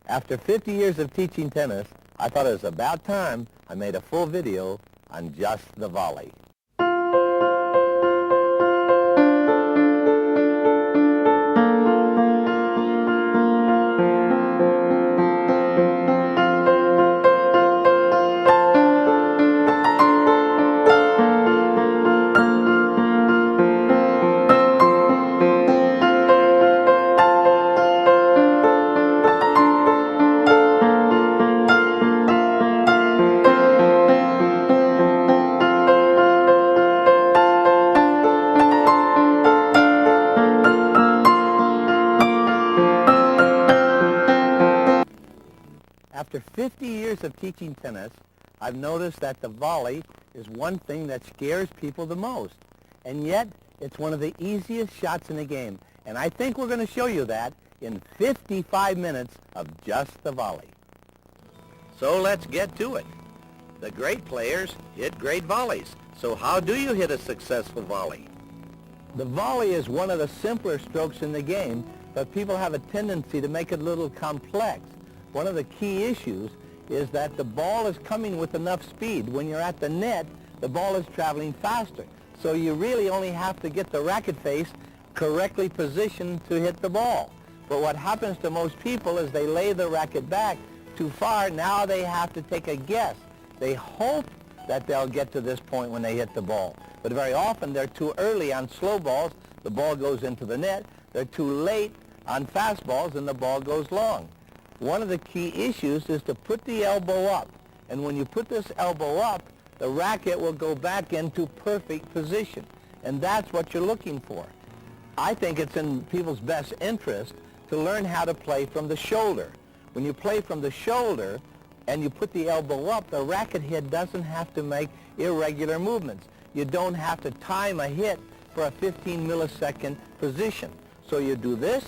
After 50 years of teaching tennis, I thought it was about time I made a full video on just the volley. After 50 years of teaching tennis, I've noticed that the volley is one thing that scares people the most. And yet, it's one of the easiest shots in the game. And I think we're going to show you that in 55 minutes of just the volley. So let's get to it. The great players hit great volleys. So how do you hit a successful volley? The volley is one of the simpler strokes in the game, but people have a tendency to make it a little complex. One of the key issues is that the ball is coming with enough speed. When you're at the net, the ball is traveling faster. So you really only have to get the racket face correctly positioned to hit the ball. But what happens to most people is they lay the racket back too far. Now they have to take a guess. They hope that they'll get to this point when they hit the ball. But very often they're too early on slow balls. The ball goes into the net. They're too late on fast balls and the ball goes long. One of the key issues is to put the elbow up. And when you put this elbow up, the racket will go back into perfect position. And that's what you're looking for. I think it's in people's best interest to learn how to play from the shoulder. When you play from the shoulder and you put the elbow up, the racket head doesn't have to make irregular movements. You don't have to time a hit for a 15 millisecond position. So you do this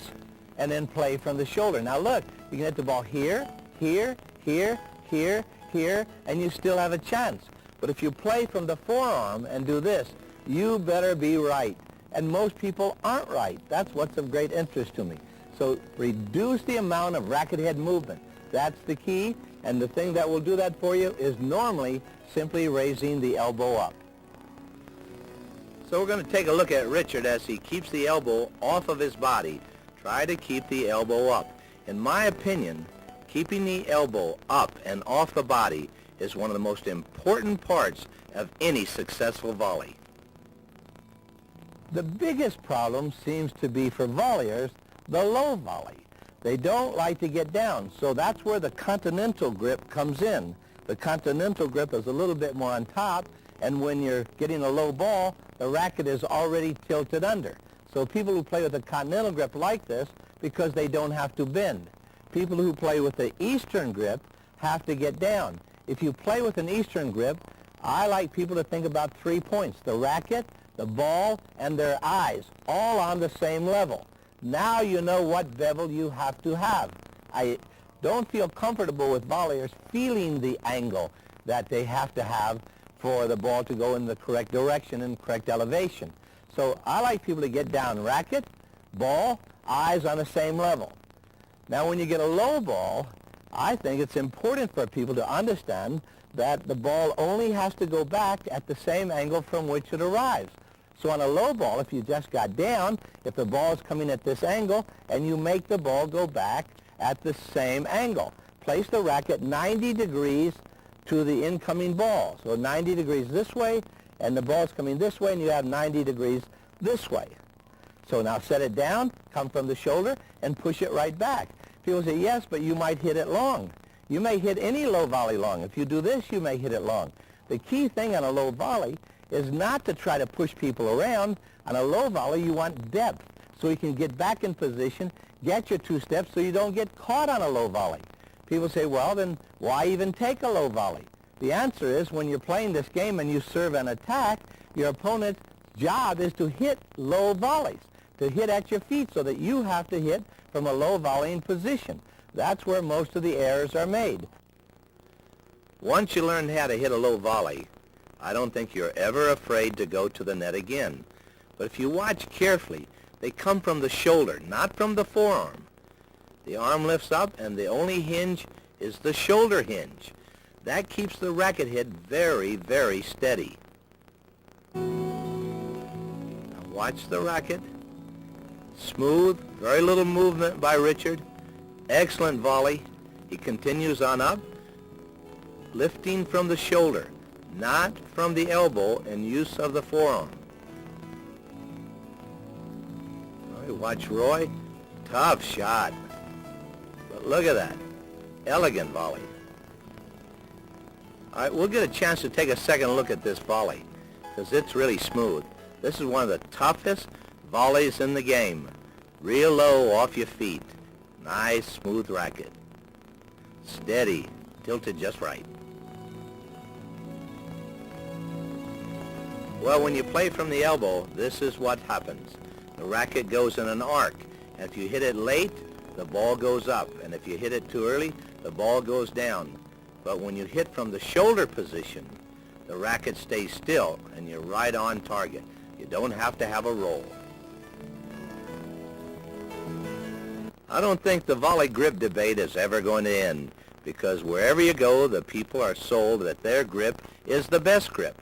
and then play from the shoulder. Now look, you can hit the ball here, here, here, here, here, and you still have a chance. But if you play from the forearm and do this, you better be right. And most people aren't right. That's what's of great interest to me. So reduce the amount of racket head movement. That's the key, and the thing that will do that for you is normally simply raising the elbow up. So we're going to take a look at Richard as he keeps the elbow off of his body. Try to keep the elbow up. In my opinion, keeping the elbow up and off the body is one of the most important parts of any successful volley. The biggest problem seems to be for volleyers, the low volley. They don't like to get down, so that's where the continental grip comes in. The continental grip is a little bit more on top, and when you're getting a low ball, the racket is already tilted under. So people who play with a continental grip like this because they don't have to bend. People who play with the Eastern grip have to get down. If you play with an Eastern grip, I like people to think about 3 points: the racket, the ball, and their eyes, all on the same level. Now you know what bevel you have to have. I don't feel comfortable with volleyers feeling the angle that they have to have for the ball to go in the correct direction and correct elevation. So I like people to get down racket, ball, eyes on the same level. Now when you get a low ball, I think it's important for people to understand that the ball only has to go back at the same angle from which it arrives. So on a low ball, if you just got down, if the ball is coming at this angle, and you make the ball go back at the same angle. Place the racket 90 degrees to the incoming ball. So 90 degrees this way, and the ball's coming this way, and you have 90 degrees this way. So now set it down, come from the shoulder, and push it right back. People say, yes, but you might hit it long. You may hit any low volley long. If you do this, you may hit it long. The key thing on a low volley is not to try to push people around. On a low volley, you want depth, so you can get back in position, get your 2 steps so you don't get caught on a low volley. People say, well, then why even take a low volley? The answer is when you're playing this game and you serve and attack, your opponent's job is to hit low volleys, to hit at your feet so that you have to hit from a low volleying position. That's where most of the errors are made. Once you learn how to hit a low volley, I don't think you're ever afraid to go to the net again. But if you watch carefully, they come from the shoulder, not from the forearm. The arm lifts up, and the only hinge is the shoulder hinge. That keeps the racket head very, very steady. Now watch the racket. Smooth, very little movement by Richard. Excellent volley. He continues on up, lifting from the shoulder, not from the elbow, and use of the forearm. All right, watch Roy. Tough shot. But look at that. Elegant volley. All right, we'll get a chance to take a second look at this volley because it's really smooth. This is one of the toughest volleys in the game. Real low off your feet. Nice, smooth racket. Steady, tilted just right. Well, when you play from the elbow, this is what happens. The racket goes in an arc. And if you hit it late, the ball goes up. And if you hit it too early, the ball goes down. But when you hit from the shoulder position, the racket stays still and you're right on target. You don't have to have a roll. I don't think the volley grip debate is ever going to end because wherever you go, the people are sold that their grip is the best grip.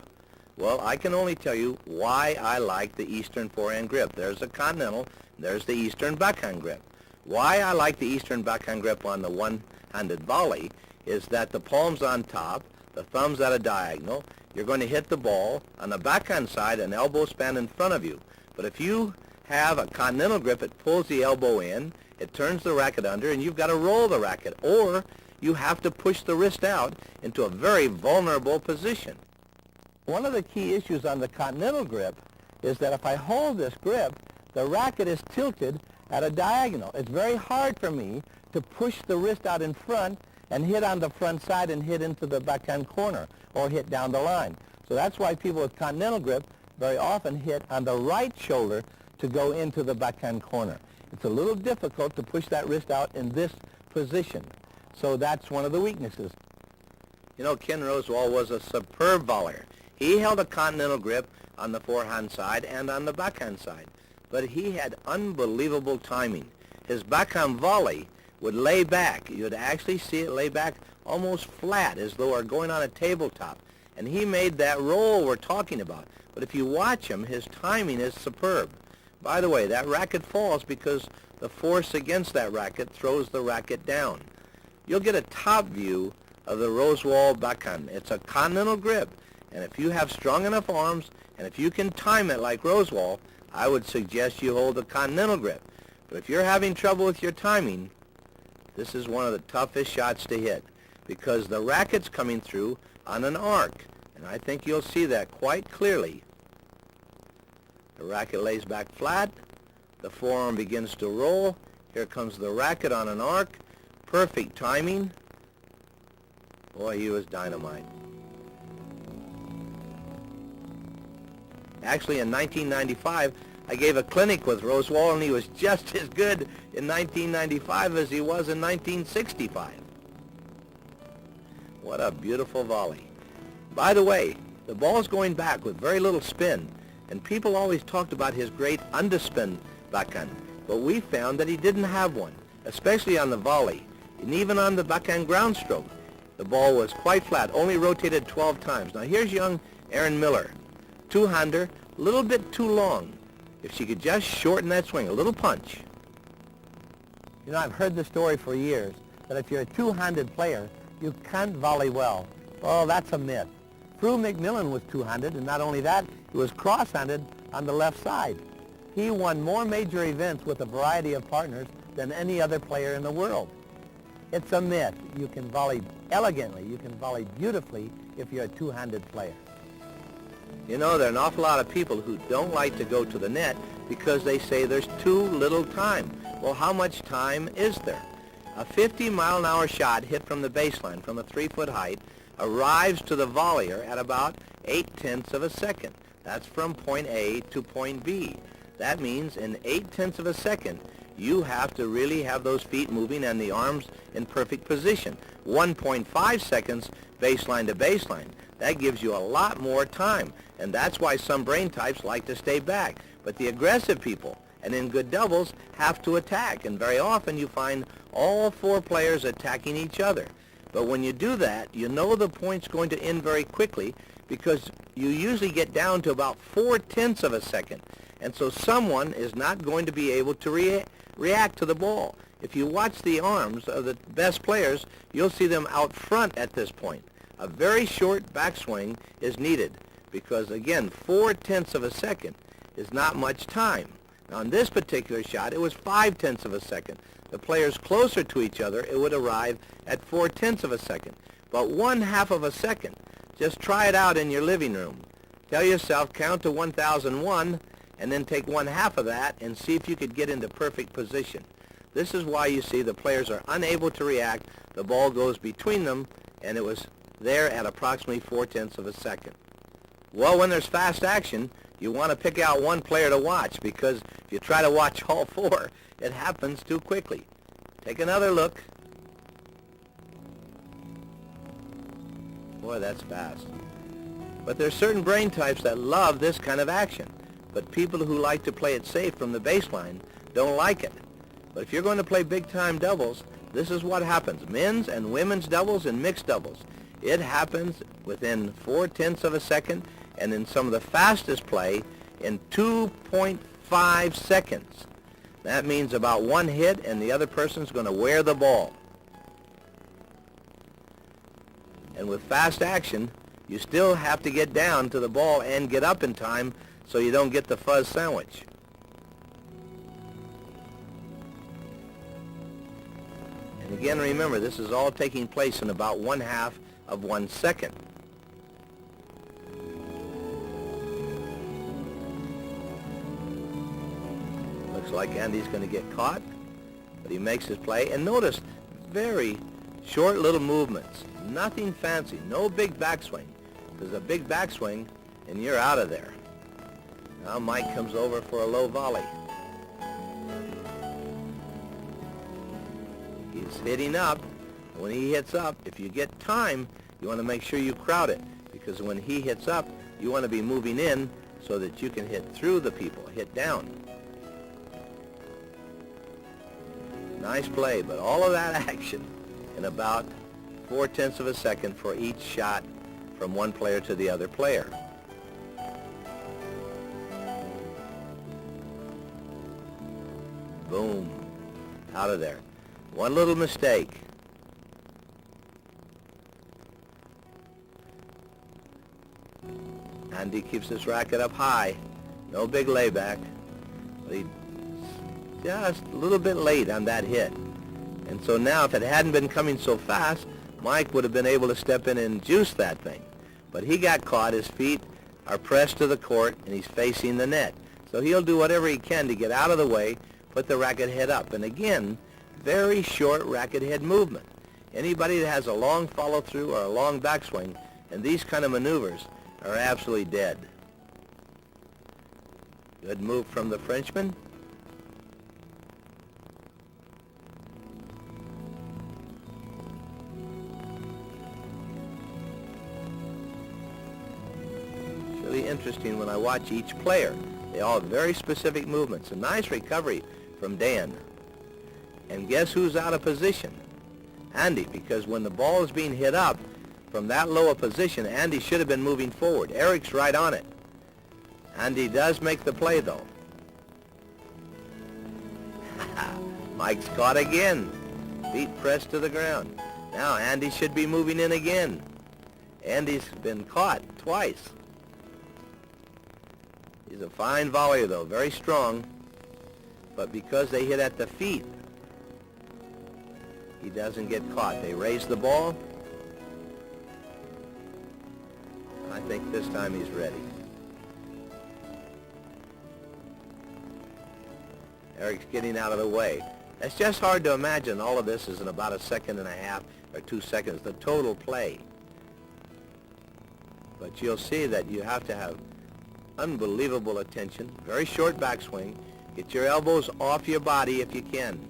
Well, I can only tell you why I like the Eastern forehand grip. There's the Continental, there's the Eastern backhand grip. Why I like the Eastern backhand grip on the one-handed volley is that the palm's on top, the thumb's at a diagonal. You're going to hit the ball on the backhand side, an elbow span in front of you. But if you have a Continental grip, it pulls the elbow in, it turns the racket under, and you've got to roll the racket. Or you have to push the wrist out into a very vulnerable position. One of the key issues on the Continental grip is that if I hold this grip, the racket is tilted at a diagonal. It's very hard for me to push the wrist out in front and hit on the front side and hit into the backhand corner or hit down the line. So that's why people with Continental grip very often hit on the right shoulder to go into the backhand corner. It's a little difficult to push that wrist out in this position. So that's one of the weaknesses. You know, Ken Rosewall was a superb volleyer. He held a Continental grip on the forehand side and on the backhand side, but he had unbelievable timing. His backhand volley would lay back. You'd actually see it lay back almost flat as though it were going on a tabletop. And he made that roll we're talking about. But if you watch him, his timing is superb. By the way, that racket falls because the force against that racket throws the racket down. You'll get a top view of the Rosewall backhand. It's a Continental grip. And if you have strong enough arms, and if you can time it like Rosewall, I would suggest you hold a Continental grip. But if you're having trouble with your timing, this is one of the toughest shots to hit because the racket's coming through on an arc. And I think you'll see that quite clearly. The racket lays back flat. The forearm begins to roll. Here comes the racket on an arc. Perfect timing. Boy, he was dynamite. Actually, in 1995, I gave a clinic with Rosewall, and he was just as good in 1995 as he was in 1965. What a beautiful volley. By the way, the ball's going back with very little spin, and people always talked about his great underspin backhand, but we found that he didn't have one, especially on the volley, and even on the backhand ground stroke. The ball was quite flat, only rotated 12 times. Now here's young Erin Miller, two-hander, a little bit too long. If she could just shorten that swing, a little punch. You know, I've heard the story for years that if you're a two-handed player, you can't volley well. Well, that's a myth. Prue McMillan was two-handed, and not only that, he was cross-handed on the left side. He won more major events with a variety of partners than any other player in the world. It's a myth. You can volley elegantly, you can volley beautifully if you're a two-handed player. You know, there are an awful lot of people who don't like to go to the net because they say there's too little time. Well, how much time is there? A 50-mile-an-hour shot hit from the baseline from a 3-foot height arrives to the volleyer at about 0.8 of a second. That's from point A to point B. That means in 0.8 of a second, you have to really have those feet moving and the arms in perfect position. 1.5 seconds baseline to baseline. That gives you a lot more time, and that's why some brain types like to stay back. But the aggressive people, and in good doubles have to attack. And very often you find all four players attacking each other. But when you do that, you know the point's going to end very quickly because you usually get down to about 4/10 of a second. And so someone is not going to be able to react to the ball. If you watch the arms of the best players, you'll see them out front at this point. A very short backswing is needed because, again, 4/10 of a second is not much time. Now, in this particular shot, it was 5/10 of a second. The players closer to each other, it would arrive at 4/10 of a second. But 1/2 of a second, just try it out in your living room. Tell yourself, count to 1001, and then take 1/2 of that and see if you could get into perfect position. This is why you see the players are unable to react. The ball goes between them, and it was there at approximately 4/10 of a second. Well, when there's fast action, you want to pick out one player to watch because if you try to watch all four, it happens too quickly. Take another look. Boy, that's fast. But there's certain brain types that love this kind of action. But people who like to play it safe from the baseline don't like it. But if you're going to play big-time doubles, this is what happens. Men's and women's doubles and mixed doubles. It happens within 4/10 of a second, and in some of the fastest play, in 2.5 seconds. That means about one hit, and the other person's going to wear the ball. And with fast action, you still have to get down to the ball and get up in time so you don't get the fuzz sandwich. And again, remember, this is all taking place in about 1/2 of 1 second. Looks like Andy's going to get caught, but he makes his play. And notice, very short little movements. Nothing fancy. No big backswing. Because a big backswing, and you're out of there. Now Mike comes over for a low volley. He's hitting up. When he hits up, if you get time, you want to make sure you crowd it. Because when he hits up, you want to be moving in so that you can hit through the people, hit down. Nice play, but all of that action in about 4/10 of a second for each shot from one player to the other player. Boom. Out of there. One little mistake. Andy keeps his racket up high. No big layback. But he just a little bit late on that hit. And so now, if it hadn't been coming so fast, Mike would have been able to step in and juice that thing. But he got caught. His feet are pressed to the court, and he's facing the net. So he'll do whatever he can to get out of the way, put the racket head up. And again, very short racket head movement. Anybody that has a long follow-through or a long backswing, and these kind of maneuvers are absolutely dead. Good move from the Frenchman. It's really interesting when I watch each player. They all have very specific movements. A nice recovery from Dan. And guess who's out of position? Andy, because when the ball is being hit up from that low a position, Andy should have been moving forward. Eric's right on it. Andy does make the play, though. Mike's caught again. Feet pressed to the ground. Now Andy should be moving in again. Andy's been caught twice. He's a fine volleyer, though, very strong. But because they hit at the feet, he doesn't get caught. They raise the ball. I think this time he's ready. Eric's getting out of the way. It's just hard to imagine all of this is in about 1.5 seconds or 2 seconds, the total play. But you'll see that you have to have unbelievable attention, very short backswing. Get your elbows off your body if you can.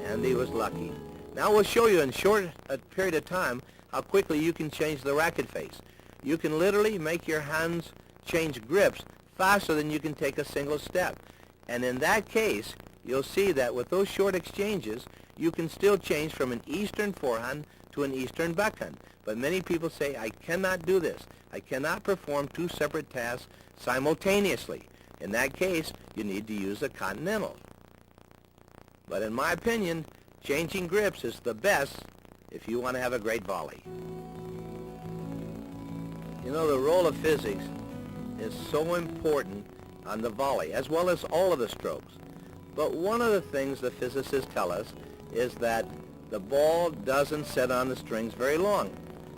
Andy was lucky. Now we'll show you in a short period of time how quickly you can change the racket face. you can literally make your hands change grips faster than you can take a single step. And in that case, you'll see that with those short exchanges, you can still change from an Eastern forehand to an Eastern backhand. But many people say, I cannot do this. I cannot perform two separate tasks simultaneously. In that case, you need to use a continental. But in my opinion, changing grips is the best if you want to have a great volley. You know, the role of physics is so important on the volley, as well as all of the strokes. But one of the things the physicists tell us is that the ball doesn't sit on the strings very long,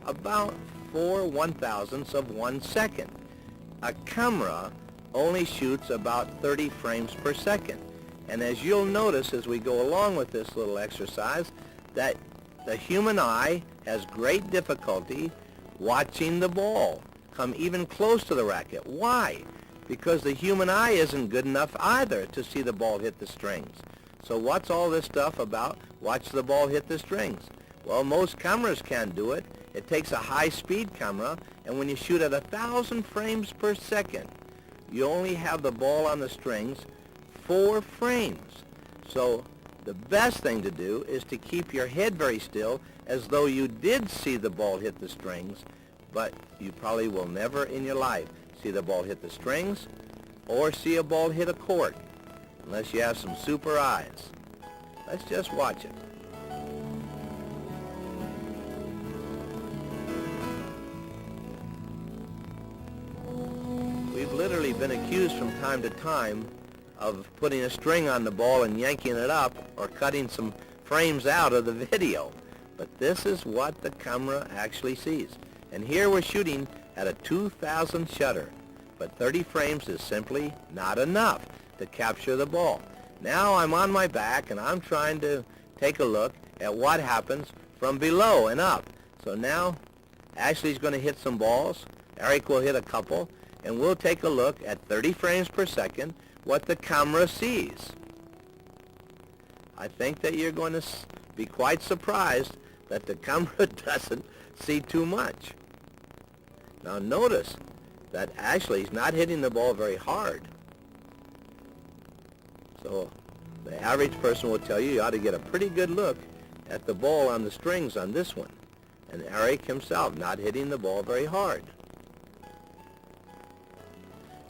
about 4/1000ths of 1 second. A camera only shoots about 30 frames per second. And as you'll notice as we go along with this little exercise, that the human eye has great difficulty watching the ball come even close to the racket. Why? Because the human eye isn't good enough either to see the ball hit the strings. So what's all this stuff about watch the ball hit the strings? Well, most cameras can't do it. It takes a high-speed camera, and when you shoot at 1,000 frames per second, you only have the ball on the strings 4 frames. So the best thing to do is to keep your head very still as though you did see the ball hit the strings, but you probably will never in your life see the ball hit the strings or see a ball hit a court unless you have some super eyes. Let's just watch it. We've literally been accused from time to time of putting a string on the ball and yanking it up or cutting some frames out of the video. But this is what the camera actually sees. And here we're shooting at a 2,000 shutter. But 30 frames is simply not enough to capture the ball. Now I'm on my back and I'm trying to take a look at what happens from below and up. So now Ashley's going to hit some balls. Eric will hit a couple. And we'll take a look at 30 frames per second what the camera sees. I think that you're going to be quite surprised that the camera doesn't see too much. Now notice that Ashley's not hitting the ball very hard. So the average person will tell you you ought to get a pretty good look at the ball on the strings on this one. And Eric himself not hitting the ball very hard.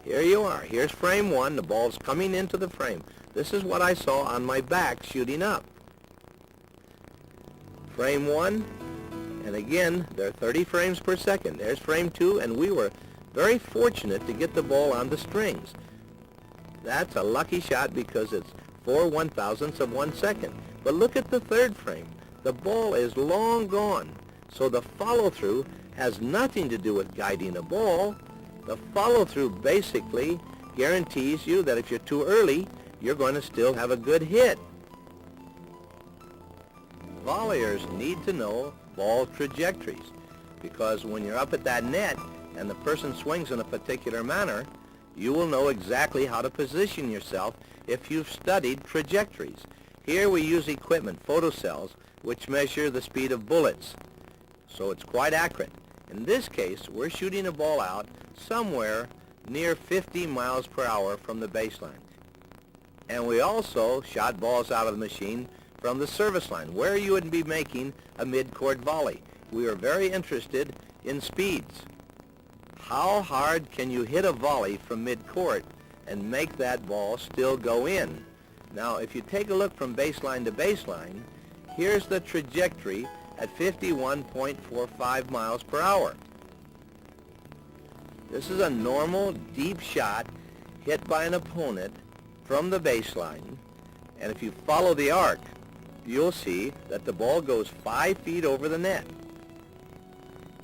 Here you are. Here's frame 1. The ball's coming into the frame. This is what I saw on my back shooting up. Frame 1, and again, they're 30 frames per second. There's frame 2, and we were very fortunate to get the ball on the strings. That's a lucky shot because it's 4/1000ths of 1 second. But look at the third frame. The ball is long gone, so the follow-through has nothing to do with guiding the ball. The follow-through basically guarantees you that if you're too early, you're going to still have a good hit. Volleyers need to know ball trajectories because when you're up at that net and the person swings in a particular manner, you will know exactly how to position yourself if you've studied trajectories. Here we use equipment, photocells, which measure the speed of bullets, so it's quite accurate. In this case, we're shooting a ball out somewhere near 50 miles per hour from the baseline. And we also shot balls out of the machine from the service line, where you would be making a mid-court volley. We are very interested in speeds. How hard can you hit a volley from mid-court and make that ball still go in? Now, if you take a look from baseline to baseline, here's the trajectory at 51.45 miles per hour. This is a normal deep shot hit by an opponent from the baseline, and if you follow the arc, you'll see that the ball goes 5 feet over the net,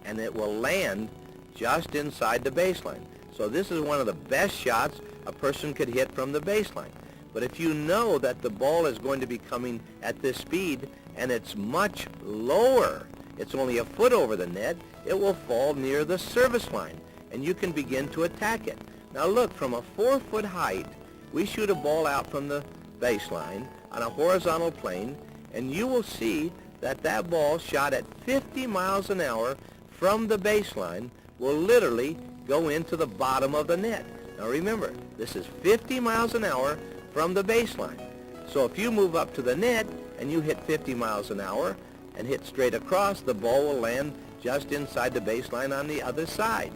and it will land just inside the baseline. So this is one of the best shots a person could hit from the baseline. But if you know that the ball is going to be coming at this speed and it's much lower, it's only a foot over the net, it will fall near the service line and you can begin to attack it. Now look, from a 4-foot height, we shoot a ball out from the baseline on a horizontal plane, and you will see that that ball shot at 50 miles an hour from the baseline will literally go into the bottom of the net. Now remember, this is 50 miles an hour from the baseline. So if you move up to the net and you hit 50 miles an hour and hit straight across, the ball will land just inside the baseline on the other side.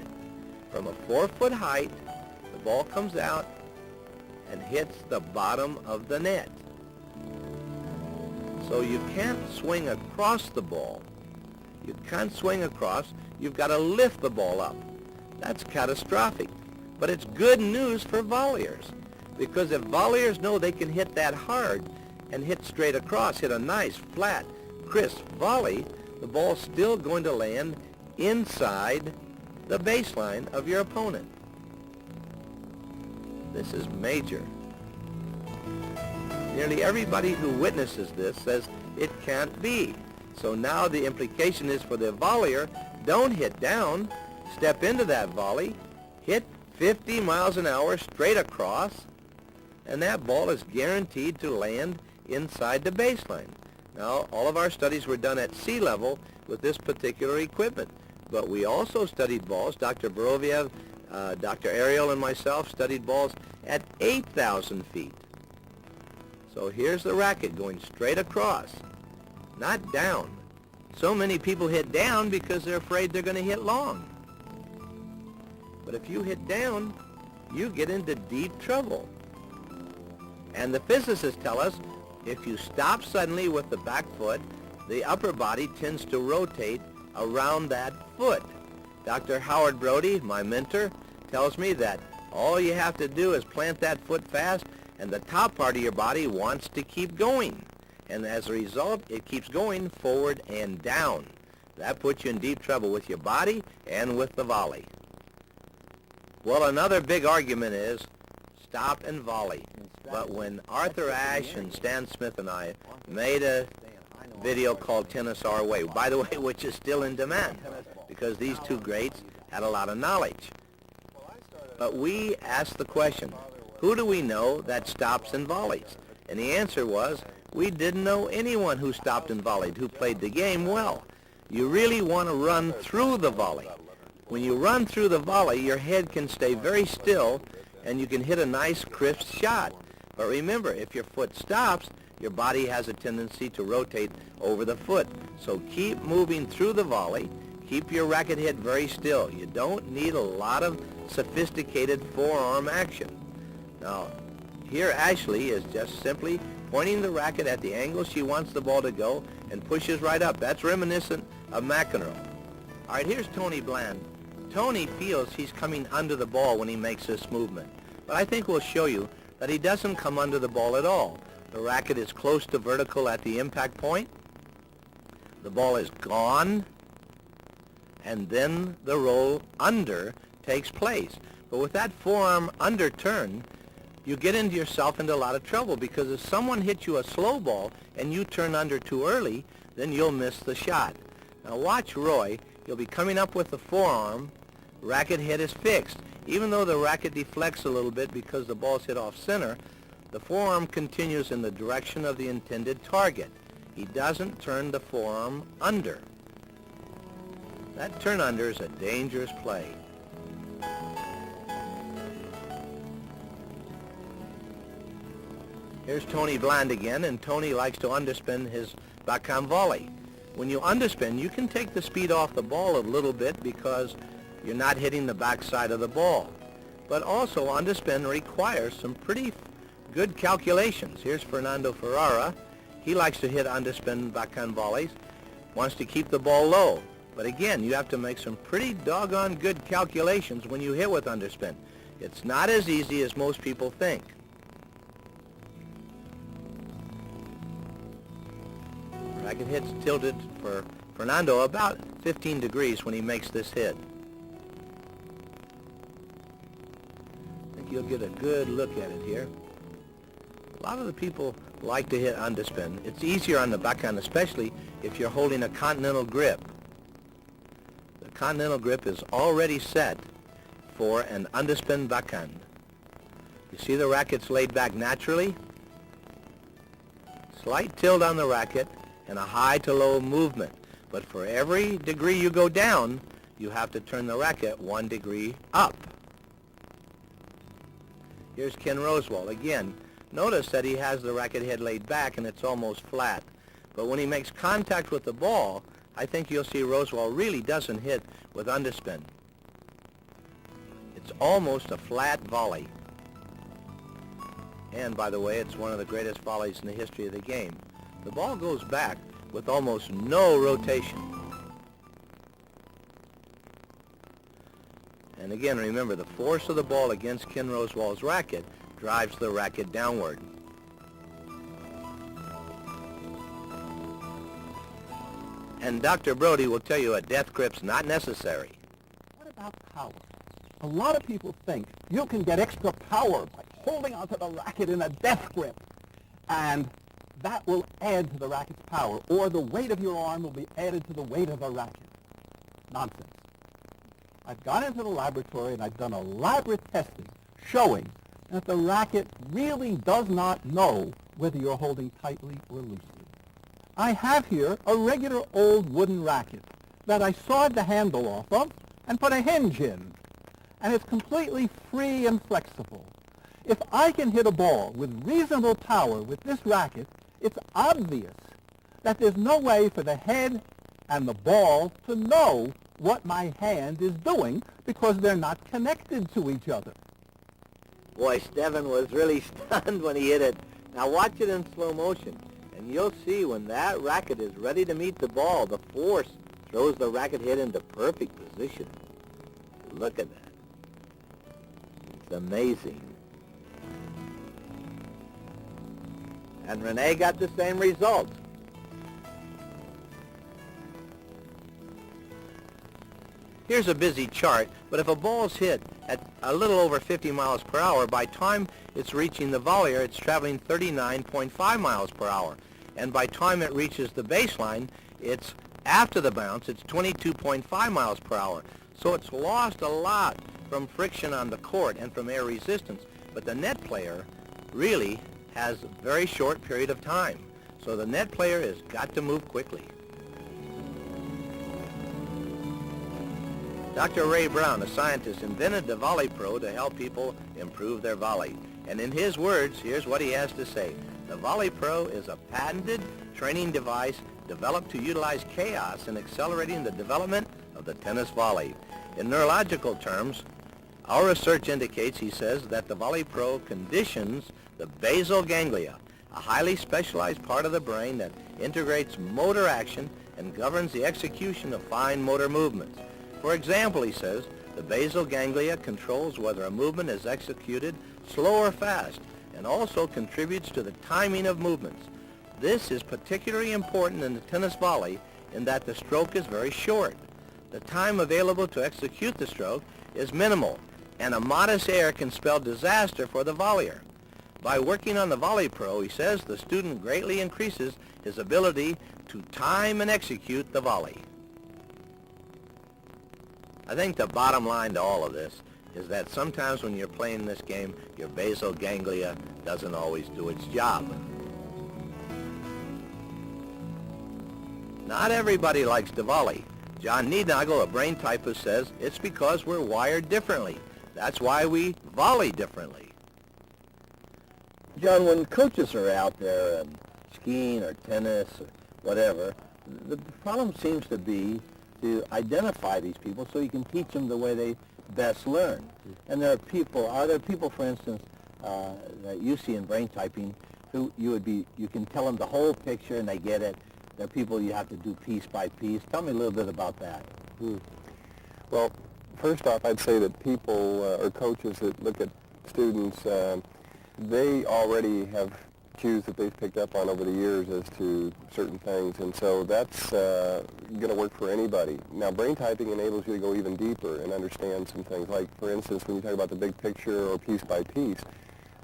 From a 4-foot height, the ball comes out and hits the bottom of the net. So you can't swing across the ball. You can't swing across. You've got to lift the ball up. That's catastrophic. But it's good news for volleyers, because if volleyers know they can hit that hard and hit straight across, hit a nice, flat, crisp volley, the ball's still going to land inside the baseline of your opponent. This is major. Nearly everybody who witnesses this says it can't be. So now the implication is for the volleyer, don't hit down, step into that volley, hit 50 miles an hour straight across, and that ball is guaranteed to land inside the baseline. Now, all of our studies were done at sea level with this particular equipment, but we also studied balls. Dr. Boroviev, Dr. Ariel, and myself studied balls at 8,000 feet. So here's the racket going straight across, not down. So many people hit down because they're afraid they're going to hit long. But if you hit down, you get into deep trouble. And the physicists tell us if you stop suddenly with the back foot, the upper body tends to rotate around that foot. Dr. Howard Brody, my mentor, tells me that all you have to do is plant that foot fast, and the top part of your body wants to keep going. And as a result, it keeps going forward and down. That puts you in deep trouble with your body and with the volley. Well, another big argument is stop and volley. But when Arthur Ashe and Stan Smith and I made a video called Tennis Our Way, by the way, which is still in demand, because these two greats had a lot of knowledge. But we asked the question, who do we know that stops and volleys? And the answer was, we didn't know anyone who stopped and volleyed, who played the game well. You really want to run through the volley. When you run through the volley, your head can stay very still, and you can hit a nice, crisp shot. But remember, if your foot stops, your body has a tendency to rotate over the foot. So keep moving through the volley. Keep your racket head very still. You don't need a lot of sophisticated forearm action. Now, here Ashley is just simply pointing the racket at the angle she wants the ball to go and pushes right up. That's reminiscent of McEnroe. All right, here's Tony Bland. Tony feels he's coming under the ball when he makes this movement. But I think we'll show you that he doesn't come under the ball at all. The racket is close to vertical at the impact point. The ball is gone, and then the roll under takes place. But with that forearm under turn, you get into yourself into a lot of trouble, because if someone hits you a slow ball and you turn under too early, then you'll miss the shot. Now watch Roy. He'll be coming up with the forearm. Racket head is fixed. Even though the racket deflects a little bit because the ball's hit off center, the forearm continues in the direction of the intended target. He doesn't turn the forearm under. That turn under is a dangerous play. Here's Tony Bland again, and Tony likes to underspin his backhand volley. When you underspin, you can take the speed off the ball a little bit because you're not hitting the backside of the ball. But also, underspin requires some pretty good calculations. Here's Fernando Ferrara. He likes to hit underspin backhand volleys, wants to keep the ball low. But again, you have to make some pretty doggone good calculations when you hit with underspin. It's not as easy as most people think. Racket head's tilted for Fernando about 15 degrees when he makes this hit. I think you'll get a good look at it here. A lot of the people like to hit underspin. It's easier on the backhand, especially if you're holding a continental grip. The continental grip is already set for an underspin backhand. You see the racket's laid back naturally? Slight tilt on the racket and a high to low movement. But for every degree you go down, you have to turn the racket 1 degree up. Here's Ken Rosewall. Again, notice that he has the racket head laid back and it's almost flat. But when he makes contact with the ball, I think you'll see Rosewall really doesn't hit with underspin. It's almost a flat volley. And by the way, it's one of the greatest volleys in the history of the game. The ball goes back with almost no rotation. And again, remember, the force of the ball against Ken Rosewall's racket drives the racket downward. And Dr. Brody will tell you a death grip's not necessary. What about power? A lot of people think you can get extra power by holding onto the racket in a death grip, and that will add to the racket's power, or the weight of your arm will be added to the weight of the racket. Nonsense. I've gone into the laboratory and I've done elaborate testing showing that the racket really does not know whether you're holding tightly or loosely. I have here a regular old wooden racket that I sawed the handle off of and put a hinge in, and it's completely free and flexible. If I can hit a ball with reasonable power with this racket, it's obvious that there's no way for the head and the ball to know what my hand is doing because they're not connected to each other. Boy, Steven was really stunned when he hit it. Now watch it in slow motion, and you'll see when that racket is ready to meet the ball, the force throws the racket head into perfect position. Look at that. It's amazing. And Renee got the same result. Here's a busy chart, but if a ball's hit at a little over 50 miles per hour, by time it's reaching the volleyer, it's traveling 39.5 miles per hour. And by time it reaches the baseline, it's after the bounce, it's 22.5 miles per hour. So it's lost a lot from friction on the court and from air resistance. But the net player really has a very short period of time. So the net player has got to move quickly. Dr. Ray Brown, a scientist, invented the Volley Pro to help people improve their volley. And in his words, here's what he has to say. The Volley Pro is a patented training device developed to utilize chaos in accelerating the development of the tennis volley. In neurological terms, our research indicates, he says, that the Volley Pro conditions the basal ganglia, a highly specialized part of the brain that integrates motor action and governs the execution of fine motor movements. For example, he says, the basal ganglia controls whether a movement is executed slow or fast, and also contributes to the timing of movements. This is particularly important in the tennis volley in that the stroke is very short. The time available to execute the stroke is minimal, and a modest error can spell disaster for the volleyer. By working on the Volley Pro, he says, the student greatly increases his ability to time and execute the volley. I think the bottom line to all of this is that sometimes when you're playing this game, your basal ganglia doesn't always do its job. Not everybody likes to volley. John Niednagel, a brain typist, says it's because we're wired differently. That's why we volley differently. John, when coaches are out there skiing or tennis or whatever, the problem seems to be to identify these people so you can teach them the way they best learn. And are there people, for instance, that you see in brain typing who you can tell them the whole picture and they get it? There are people you have to do piece by piece. Tell me a little bit about that. Well, first off, I'd say that people or coaches that look at students, they already have cues that they've picked up on over the years as to certain things, and so that's going to work for anybody. Now, brain typing enables you to go even deeper and understand some things, like, for instance, when you talk about the big picture or piece by piece,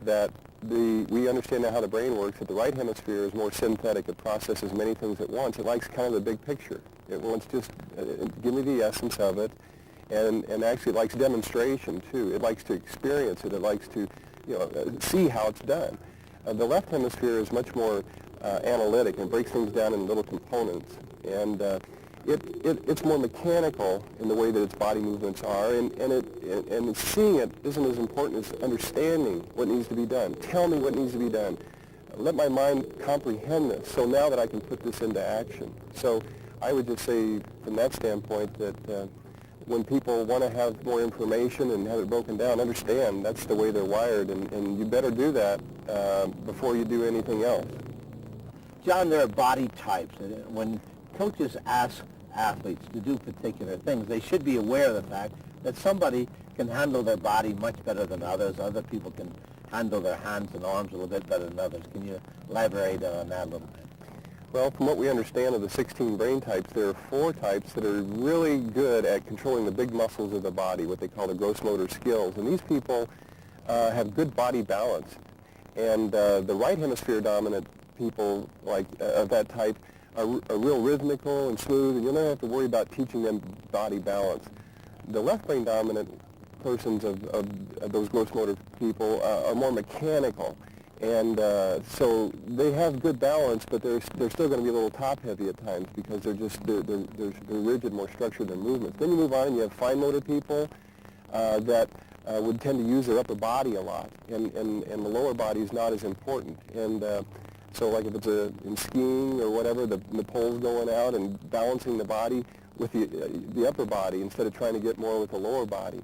that we understand now how the brain works, that the right hemisphere is more synthetic. It processes many things at once. It likes kind of the big picture. It wants just, give me the essence of it, and actually it likes demonstration, too. It likes to experience it. It likes to see how it's done. The left hemisphere is much more analytic and breaks things down in little components. And it's more mechanical in the way that its body movements are, and seeing it isn't as important as understanding what needs to be done. Tell me what needs to be done. Let my mind comprehend this, so now that I can put this into action. So I would just say, from that standpoint, that when people want to have more information and have it broken down, understand that's the way they're wired, and you better do that before you do anything else. John, there are body types. When coaches ask athletes to do particular things, they should be aware of the fact that somebody can handle their body much better than others. Other people can handle their hands and arms a little bit better than others. Can you elaborate on that a little bit? Well, from what we understand of the 16 brain types, there are 4 types that are really good at controlling the big muscles of the body, what they call the gross motor skills. And these people have good body balance. And the right hemisphere dominant people of that type are real rhythmical and smooth, and you'll never have to worry about teaching them body balance. The left brain dominant persons of those gross motor people are more mechanical, and so they have good balance, but they're still going to be a little top heavy at times because they're rigid, more structured in movements. Then you move on and you have fine motor people that would tend to use their upper body a lot, and the lower body is not as important. And so like if it's in skiing or whatever, the pole's going out and balancing the body with the upper body instead of trying to get more with the lower body.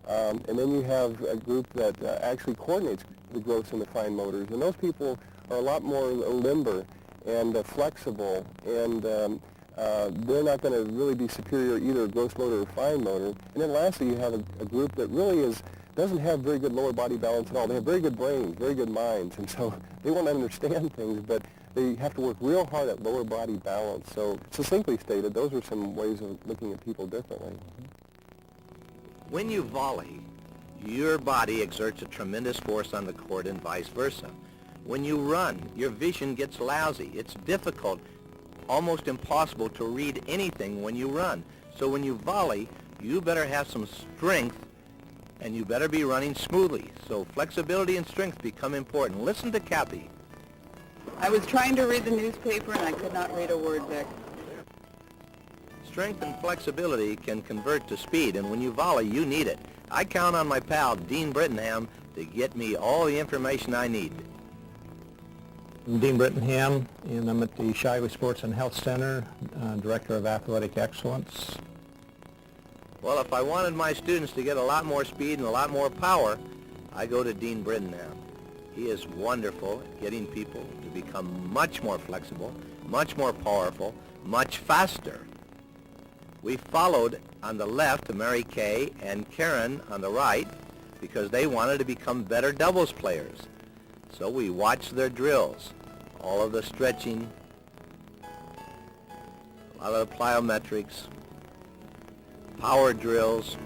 And then you have a group that actually coordinates the gross and the fine motors, and those people are a lot more limber and flexible, and they're not going to really be superior either gross motor or fine motor. And then lastly, you have a group that really doesn't have very good lower body balance at all. They have very good brains, very good minds, and so they want to understand things, but they have to work real hard at lower body balance. So succinctly stated, those are some ways of looking at people differently. When you volley, your body exerts a tremendous force on the court and vice versa. When you run, your vision gets lousy. It's difficult, almost impossible to read anything when you run. So when you volley, you better have some strength, and you better be running smoothly. So flexibility and strength become important. Listen to Kathy. I was trying to read the newspaper and I could not read a word, Vic. Strength and flexibility can convert to speed, and when you volley, you need it. I count on my pal, Dean Brittenham, to get me all the information I need. I'm Dean Brittenham, and I'm at the Shiway Sports and Health Center, Director of Athletic Excellence. Well, if I wanted my students to get a lot more speed and a lot more power, I go to Dean Brittenham. He is wonderful at getting people to become much more flexible, much more powerful, much faster. We followed on the left Mary Kay and Karen on the right because they wanted to become better doubles players. So we watched their drills, all of the stretching, a lot of the plyometrics, power drills,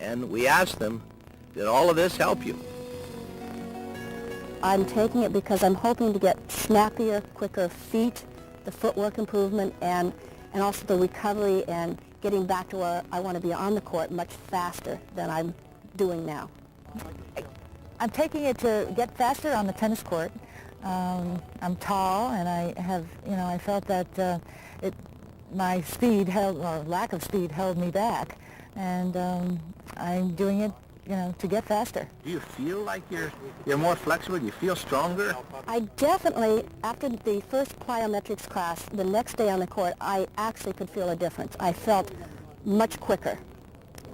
and we asked them, did all of this help you? I'm taking it because I'm hoping to get snappier, quicker feet, the footwork improvement, and also the recovery and getting back to where I want to be on the court much faster than I'm doing now. I'm taking it to get faster on the tennis court. I'm tall, and I felt that my speed held, or lack of speed, held me back, and I'm doing it, to get faster. Do you feel like you're more flexible? Do you feel stronger? I definitely, after the first plyometrics class, the next day on the court, I actually could feel a difference. I felt much quicker,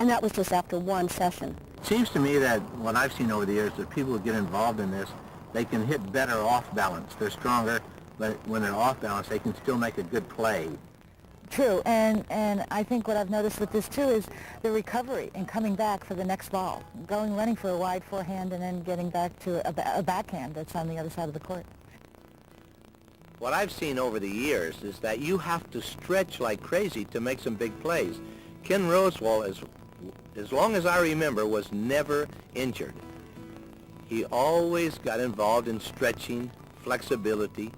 and that was just after one session. It seems to me that what I've seen over the years, that people who get involved in this, they can hit better off balance. They're stronger, but when they're off balance, they can still make a good play. True, and I think what I've noticed with this too is the recovery and coming back for the next ball, running for a wide forehand and then getting back to a backhand that's on the other side of the court. What I've seen over the years is that you have to stretch like crazy to make some big plays. Ken Rosewall, as long as I remember, was never injured. He always got involved in stretching, flexibility,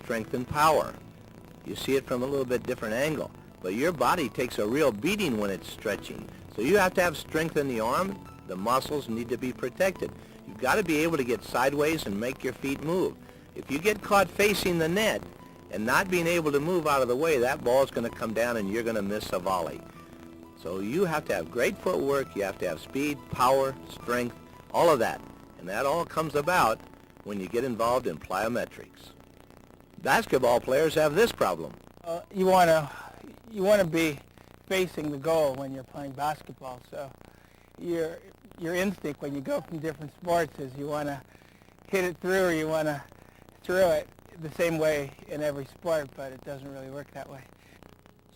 strength and power. You see it from a little bit different angle, but your body takes a real beating when it's stretching. So you have to have strength in the arm. The muscles need to be protected. You've got to be able to get sideways and make your feet move. If you get caught facing the net and not being able to move out of the way, that ball is going to come down and you're going to miss a volley. So you have to have great footwork, you have to have speed, power, strength, all of that. And that all comes about when you get involved in plyometrics. Basketball players have this problem. You want to be facing the goal when you're playing basketball. So your instinct when you go from different sports is you want to hit it through, or you want to throw it the same way in every sport, but it doesn't really work that way.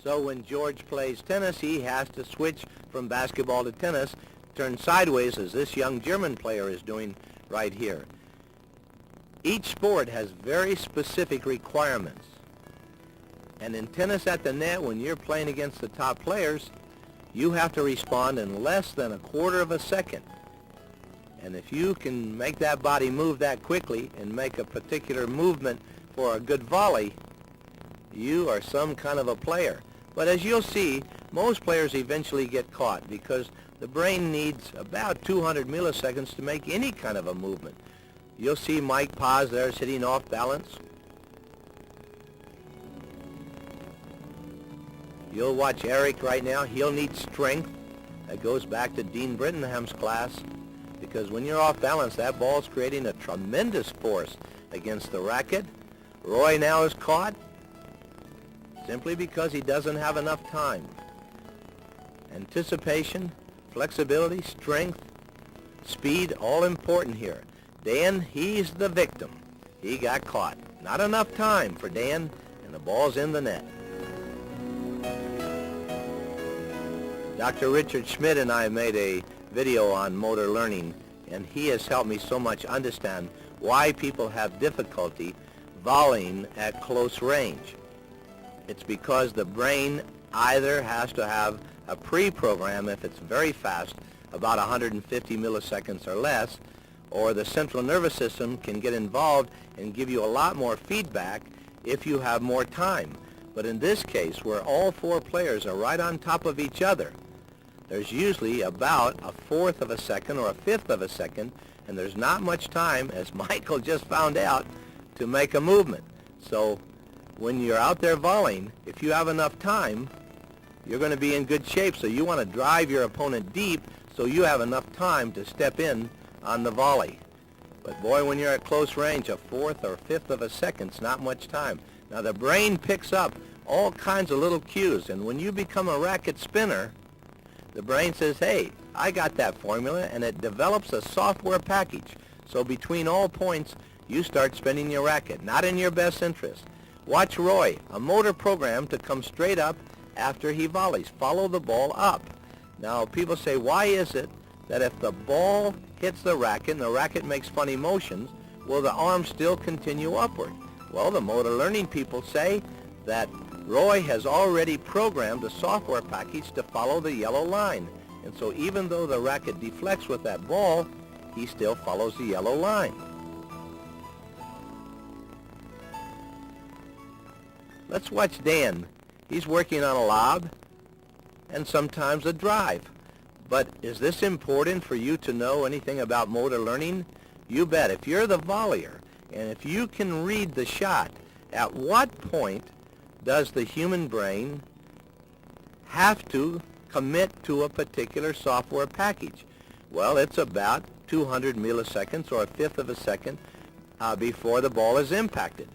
So when George plays tennis, he has to switch from basketball to tennis, turn sideways as this young German player is doing right here. Each sport has very specific requirements. And in tennis at the net, when you're playing against the top players, you have to respond in less than a quarter of a second. And if you can make that body move that quickly and make a particular movement for a good volley, you are some kind of a player. But as you'll see, most players eventually get caught because the brain needs about 200 milliseconds to make any kind of a movement. You'll see Mike Paz there sitting off balance. You'll watch Eric right now. He'll need strength. That goes back to Dean Brittenham's class, because when you're off balance, that ball's creating a tremendous force against the racket. Roy now is caught simply because he doesn't have enough time. Anticipation, flexibility, strength, speed, all important here. Dan, he's the victim. He got caught. Not enough time for Dan, and the ball's in the net. Dr. Richard Schmidt and I made a video on motor learning, and he has helped me so much understand why people have difficulty volleying at close range. It's because the brain either has to have a pre-program, if it's very fast, about 150 milliseconds or less, or the central nervous system can get involved and give you a lot more feedback if you have more time. But in this case, where all four players are right on top of each other, there's usually about a fourth of a second or a fifth of a second, and there's not much time, as Michael just found out, to make a movement. So when you're out there volleying, if you have enough time, you're going to be in good shape. So you want to drive your opponent deep so you have enough time to step in on the volley. But boy, when you're at close range, a fourth or fifth of a second's not much time. Now the brain picks up all kinds of little cues, and when you become a racket spinner, the brain says, hey, I got that formula, and it develops a software package. So between all points, you start spinning your racket, not in your best interest. Watch Roy, a motor program to come straight up after he volleys. Follow the ball up. Now, people say, why is it that if the ball hits the racket and the racket makes funny motions, will the arm still continue upward? Well, the motor learning people say that Roy has already programmed a software package to follow the yellow line. And so even though the racket deflects with that ball, he still follows the yellow line. Let's watch Dan. He's working on a lob and sometimes a drive. But is this important for you to know anything about motor learning? You bet. If you're the volleyer and if you can read the shot, at what point does the human brain have to commit to a particular software package? Well, it's about 200 milliseconds or a fifth of a second before the ball is impacted.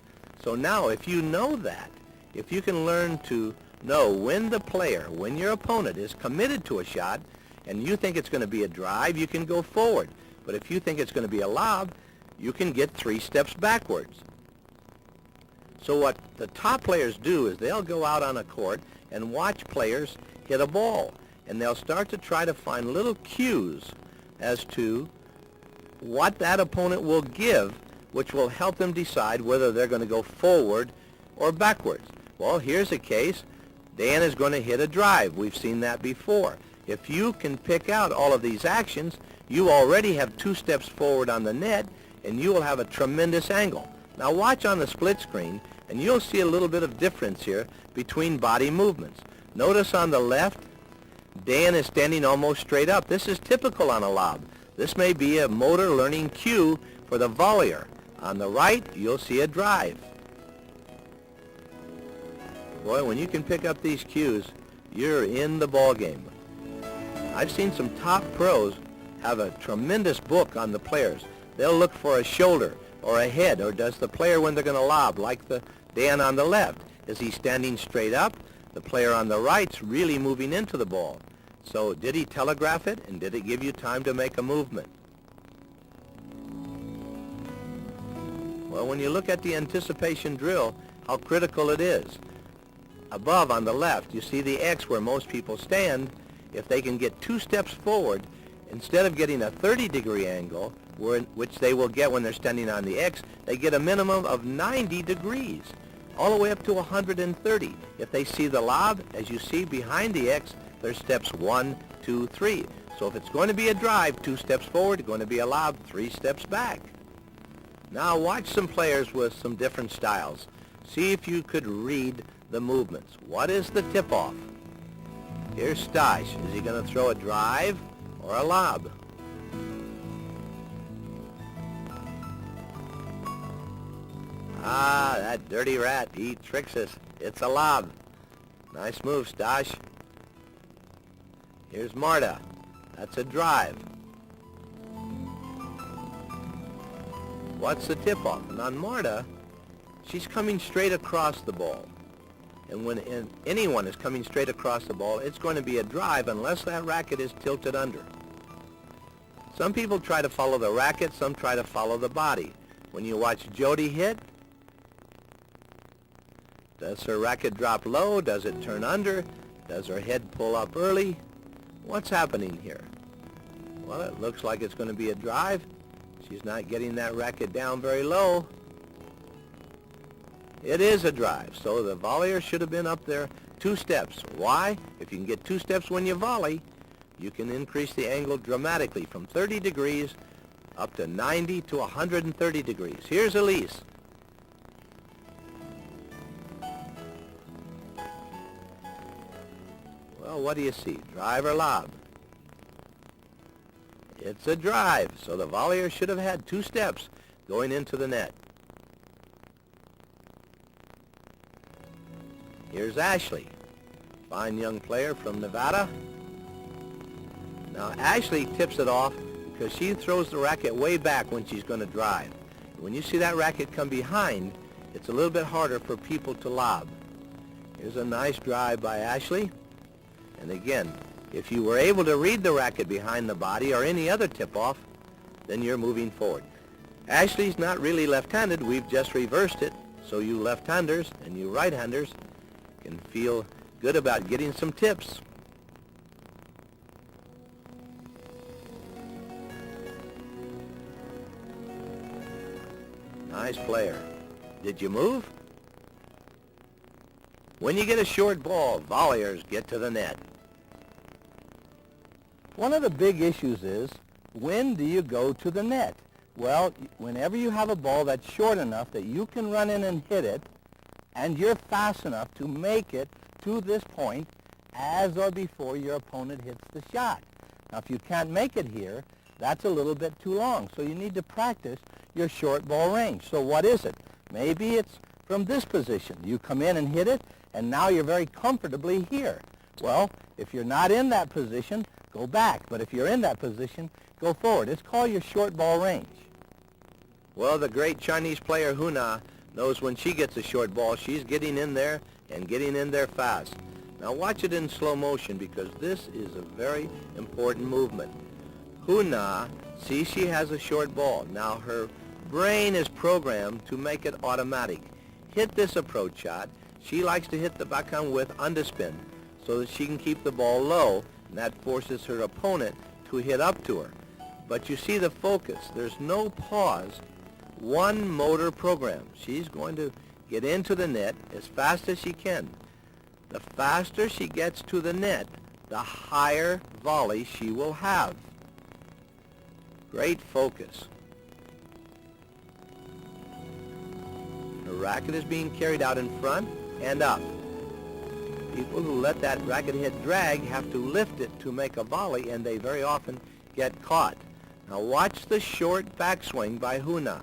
So now, if you know that, if you can learn to know when the player, when your opponent is committed to a shot, and you think it's going to be a drive, you can go forward. But if you think it's going to be a lob, you can get 3 steps backwards. So what the top players do is they'll go out on a court and watch players hit a ball. And they'll start to try to find little cues as to what that opponent will give, which will help them decide whether they're going to go forward or backwards. Well, here's a case. Dan is going to hit a drive. We've seen that before. If you can pick out all of these actions, you already have 2 steps forward on the net, and you will have a tremendous angle. Now watch on the split screen, and you'll see a little bit of difference here between body movements. Notice on the left, Dan is standing almost straight up. This is typical on a lob. This may be a motor learning cue for the volleyer. On the right, you'll see a drive. Boy, when you can pick up these cues, you're in the ball game. I've seen some top pros have a tremendous book on the players. They'll look for a shoulder or a head, or does the player, when they're going to lob, like the Dan on the left, is he standing straight up? The player on the right's really moving into the ball. So did he telegraph it, and did it give you time to make a movement? Well, when you look at the anticipation drill, how critical it is. Above on the left, you see the X where most people stand. If they can get 2 steps forward, instead of getting a 30-degree angle, which they will get when they're standing on the X, they get a minimum of 90 degrees, all the way up to 130. If they see the lob, as you see behind the X, there's steps 1, 2, 3. So if it's going to be a drive, 2 steps forward, going to be a lob, 3 steps back. Now watch some players with some different styles. See if you could read the movements. What is the tip-off? Here's Stash. Is he going to throw a drive or a lob? Ah, that dirty rat. He tricks us. It's a lob. Nice move, Stash. Here's Marta. That's a drive. What's the tip-off? And on Marta, she's coming straight across the ball. And when anyone is coming straight across the ball, it's going to be a drive unless that racket is tilted under. Some people try to follow the racket, some try to follow the body. When you watch Jody hit, does her racket drop low? Does it turn under? Does her head pull up early? What's happening here? Well, it looks like it's going to be a drive. She's not getting that racket down very low. It is a drive, so the volleyer should have been up there 2 steps. Why? If you can get 2 steps when you volley, you can increase the angle dramatically from 30 degrees up to 90 to 130 degrees. Here's Elise. Well, what do you see? Drive or lob? It's a drive, so the volleyer should have had 2 steps going into the net. Here's Ashley, fine young player from Nevada. Now Ashley tips it off because she throws the racket way back when she's going to drive. When you see that racket come behind, it's a little bit harder for people to lob. Here's a nice drive by Ashley. And again, if you were able to read the racket behind the body or any other tip-off, then you're moving forward. Ashley's not really left-handed. We've just reversed it. So you left-handers and you right-handers can feel good about getting some tips. Nice player. Did you move? When you get a short ball, volleyers get to the net. One of the big issues is, when do you go to the net? Well, whenever you have a ball that's short enough that you can run in and hit it, and you're fast enough to make it to this point as or before your opponent hits the shot. Now, if you can't make it here, that's a little bit too long, so you need to practice your short ball range. So what is it? Maybe it's from this position. You come in and hit it, and now you're very comfortably here. Well, if you're not in that position, go back. But if you're in that position, go forward. It's called your short ball range. Well, the great Chinese player Huna knows when she gets a short ball, she's getting in there and getting in there fast. Now watch it in slow motion because this is a very important movement. Huna, see, she has a short ball. Now her brain is programmed to make it automatic. Hit this approach shot. She likes to hit the backhand with underspin so that she can keep the ball low, and that forces her opponent to hit up to her. But you see the focus. There's no pause. One motor program. She's going to get into the net as fast as she can. The faster she gets to the net, the higher volley she will have. Great focus. The racket is being carried out in front and up. People who let that racket head drag have to lift it to make a volley, and they very often get caught. Now watch the short backswing by Huna.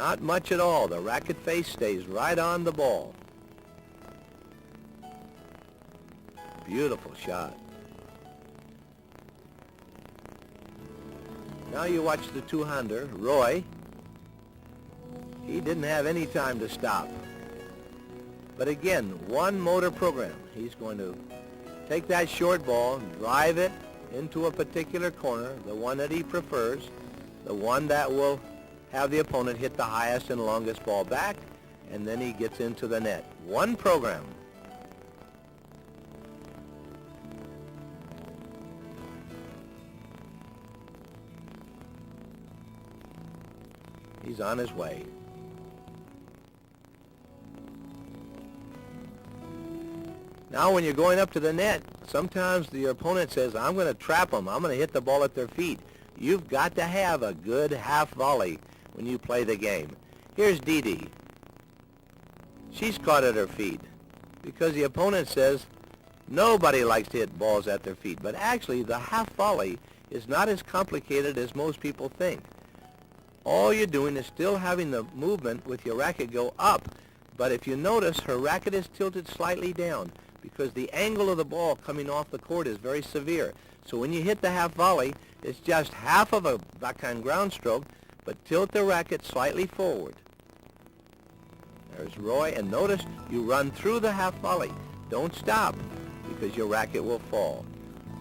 Not much at all. The racket face stays right on the ball. Beautiful shot. Now you watch the two-hander, Roy. He didn't have any time to stop. But again, one motor program. He's going to take that short ball, drive it into a particular corner, the one that he prefers, the one that will have the opponent hit the highest and longest ball back, and then he gets into the net. One program. He's on his way. Now when you're going up to the net, sometimes your opponent says, I'm going to trap them. I'm going to hit the ball at their feet. You've got to have a good half volley when you play the game. Here's Dee Dee. She's caught at her feet because the opponent says nobody likes to hit balls at their feet. But actually, the half volley is not as complicated as most people think. All you're doing is still having the movement with your racket go up. But if you notice, her racket is tilted slightly down because the angle of the ball coming off the court is very severe. So when you hit the half volley, it's just half of a backhand ground stroke, but tilt the racket slightly forward. There's Roy, and notice you run through the half volley. Don't stop because your racket will fall.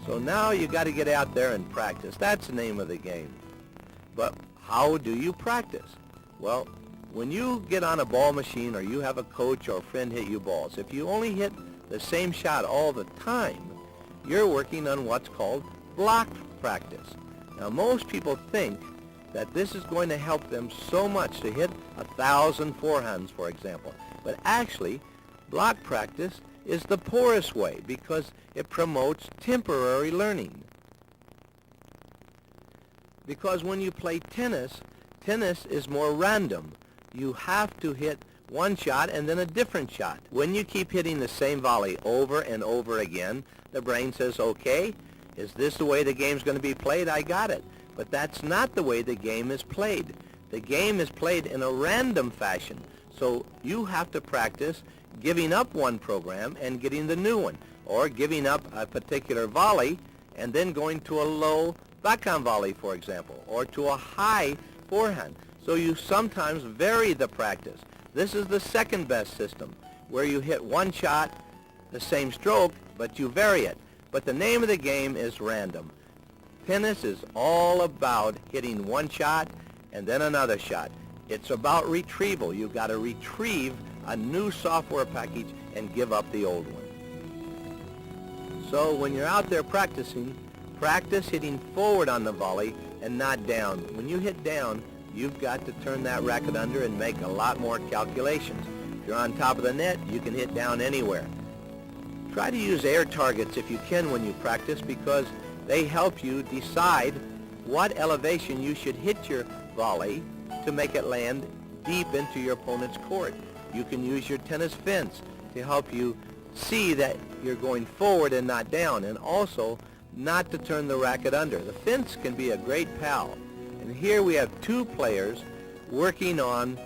So now you got to get out there and practice. That's the name of the game. But how do you practice? Well, when you get on a ball machine or you have a coach or a friend hit you balls, if you only hit the same shot all the time, you're working on what's called block practice. Now, most people think that this is going to help them so much to hit 1,000 forehands, for example. But actually, block practice is the poorest way because it promotes temporary learning. Because when you play tennis, tennis is more random. You have to hit one shot and then a different shot. When you keep hitting the same volley over and over again, the brain says, okay, is this the way the game's going to be played? I got it. But that's not the way the game is played. The game is played in a random fashion. So you have to practice giving up one program and getting the new one, or giving up a particular volley and then going to a low backhand volley, for example, or to a high forehand. So you sometimes vary the practice. This is the second best system, where you hit one shot, the same stroke, but you vary it. But the name of the game is random. Tennis is all about hitting one shot and then another shot. It's about retrieval. You've got to retrieve a new software package and give up the old one. So when you're out there practicing, practice hitting forward on the volley and not down. When you hit down, you've got to turn that racket under and make a lot more calculations. If you're on top of the net, you can hit down anywhere. Try to use air targets if you can when you practice, because they help you decide what elevation you should hit your volley to make it land deep into your opponent's court. You can use your tennis fence to help you see that you're going forward and not down, and also not to turn the racket under. The fence can be a great pal. And here we have two players working on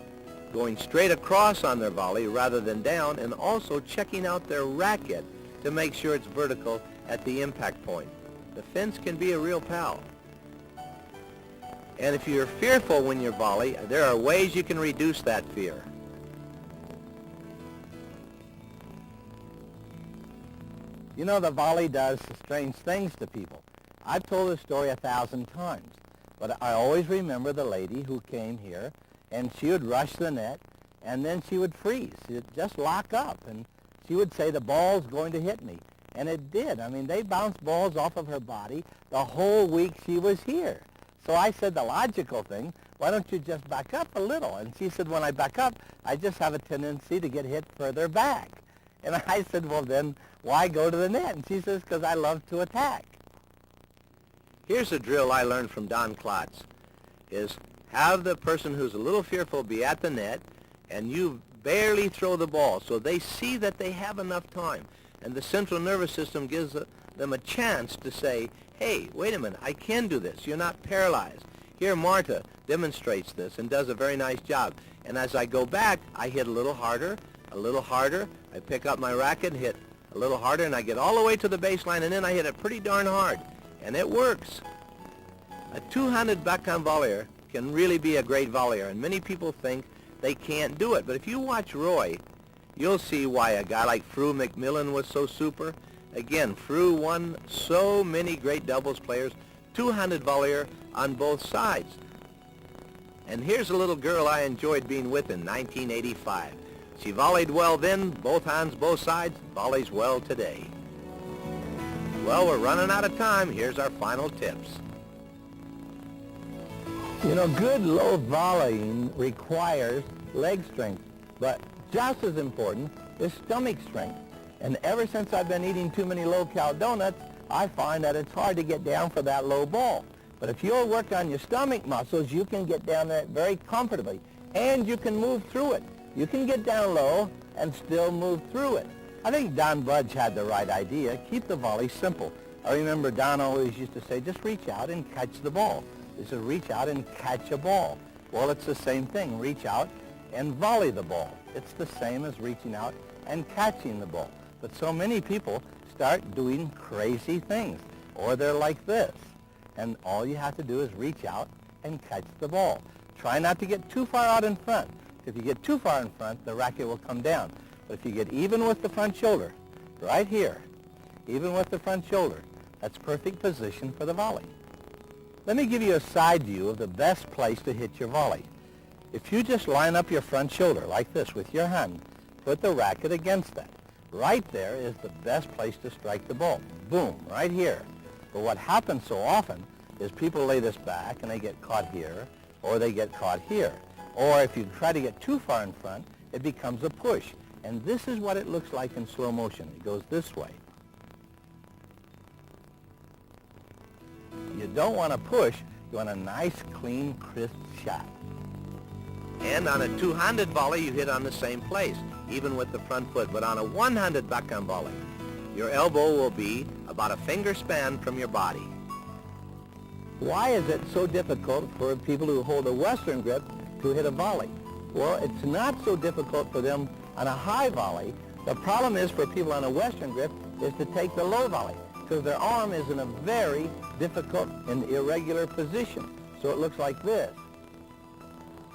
going straight across on their volley rather than down, and also checking out their racket to make sure it's vertical at the impact point. The fence can be a real pal. And if you're fearful when you volley, there are ways you can reduce that fear. You know, the volley does strange things to people. I've told this story 1,000 times, but I always remember the lady who came here, and she would rush the net, and then she would freeze. She'd just lock up, and she would say, the ball's going to hit me. And it did. I mean, they bounced balls off of her body the whole week she was here. So I said, the logical thing, why don't you just back up a little? And she said, when I back up, I just have a tendency to get hit further back. And I said, well, then why go to the net? And she says, because I love to attack. Here's a drill I learned from Don Klotz, is have the person who's a little fearful be at the net, and you barely throw the ball, so they see that they have enough time. And the central nervous system gives them a chance to say, hey, wait a minute, I can do this. You're not paralyzed. Here Martha demonstrates this and does a very nice job. And as I go back, I hit a little harder, I pick up my racket, hit a little harder, and I get all the way to the baseline, and then I hit it pretty darn hard. And it works. A two-handed backhand volleyer can really be a great volleyer, and many people think they can't do it. But if you watch Roy, you'll see why a guy like McMillan was so super. Again, Fru won so many great doubles players, two-handed volleyer on both sides. And here's a little girl I enjoyed being with in 1985. She volleyed well then, both hands, both sides, volleys well today. Well, we're running out of time. Here's our final tips. You know, good low volleying requires leg strength, but just as important is stomach strength. And ever since I've been eating too many low-cal donuts, I find that it's hard to get down for that low ball. But if you'll work on your stomach muscles, you can get down there very comfortably, and you can move through it. You can get down low and still move through it. I think Don Budge had the right idea. Keep the volley simple. I remember Don always used to say, just reach out and catch the ball. He said, reach out and catch a ball. Well, it's the same thing. Reach out and volley the ball. It's the same as reaching out and catching the ball. But so many people start doing crazy things, or they're like this. And all you have to do is reach out and catch the ball. Try not to get too far out in front. If you get too far in front, the racket will come down. But if you get even with the front shoulder, right here, even with the front shoulder, that's perfect position for the volley. Let me give you a side view of the best place to hit your volley. If you just line up your front shoulder like this with your hand, put the racket against that. Right there is the best place to strike the ball. Boom, right here. But what happens so often is people lay this back and they get caught here, or they get caught here. Or if you try to get too far in front, it becomes a push. And this is what it looks like in slow motion. It goes this way. You don't want to push. You want a nice, clean, crisp shot. And on a two-handed volley, you hit on the same place, even with the front foot. But on a one-handed backhand volley, your elbow will be about a finger span from your body. Why is it so difficult for people who hold a Western grip to hit a volley? Well, it's not so difficult for them on a high volley. The problem is for people on a Western grip is to take the low volley, because their arm is in a very difficult and irregular position. So it looks like this.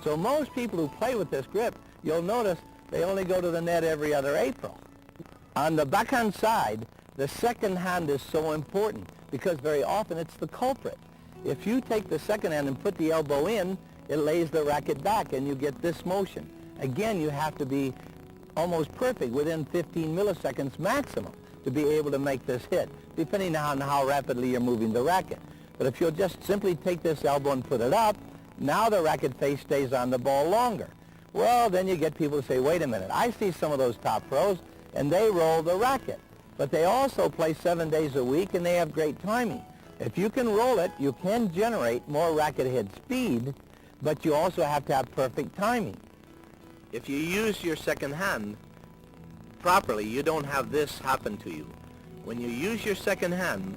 So most people who play with this grip, you'll notice they only go to the net every other April. On the backhand side, the second hand is so important because very often it's the culprit. If you take the second hand and put the elbow in, it lays the racket back and you get this motion. Again, you have to be almost perfect within 15 milliseconds maximum to be able to make this hit, depending on how rapidly you're moving the racket. But if you'll just simply take this elbow and put it up, now the racket face stays on the ball longer. Well, then you get people to say, wait a minute, I see some of those top pros, and they roll the racket. But they also play 7 days a week, and they have great timing. If you can roll it, you can generate more racket head speed, but you also have to have perfect timing. If you use your second hand properly, you don't have this happen to you. When you use your second hand,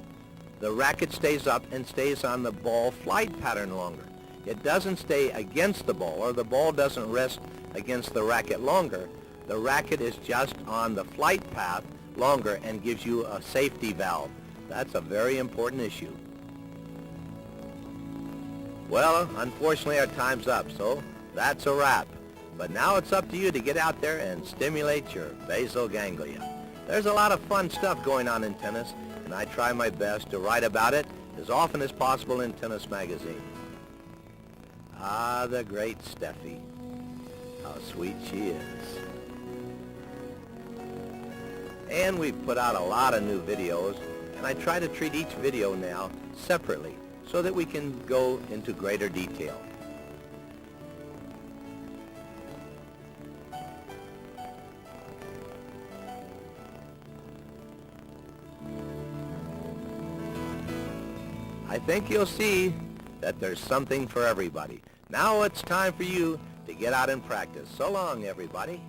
the racket stays up and stays on the ball flight pattern longer. It doesn't stay against the ball, or the ball doesn't rest against the racket longer. The racket is just on the flight path longer and gives you a safety valve. That's a very important issue. Well, unfortunately our time's up, so that's a wrap. But now it's up to you to get out there and stimulate your basal ganglia. There's a lot of fun stuff going on in tennis, and I try my best to write about it as often as possible in Tennis Magazine. Ah, the great Steffi. How sweet she is. And we've put out a lot of new videos, and I try to treat each video now separately so that we can go into greater detail. I think you'll see that there's something for everybody. Now it's time for you to get out and practice. So long, everybody.